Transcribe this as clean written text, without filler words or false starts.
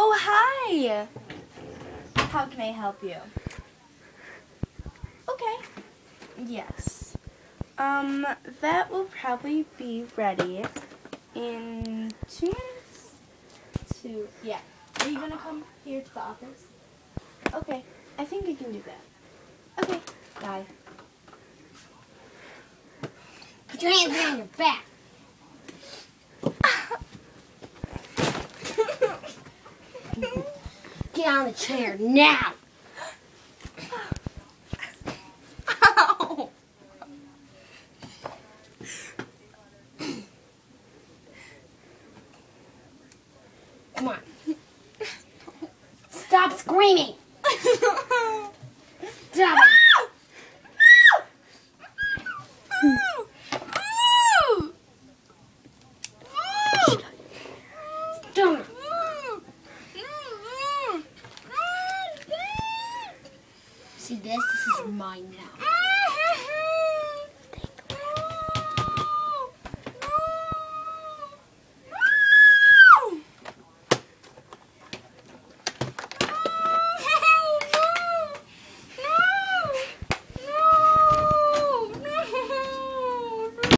Oh, hi! How can I help you? Okay. Yes. That will probably be ready in 2 minutes. Yeah. Are you gonna come here to the office? Okay. I think I can do that. Okay. Bye. Put your hands behind your back. Get on the chair now. Ow! Come on. Stop screaming. Stop it. Stop it. See this? This is mine now.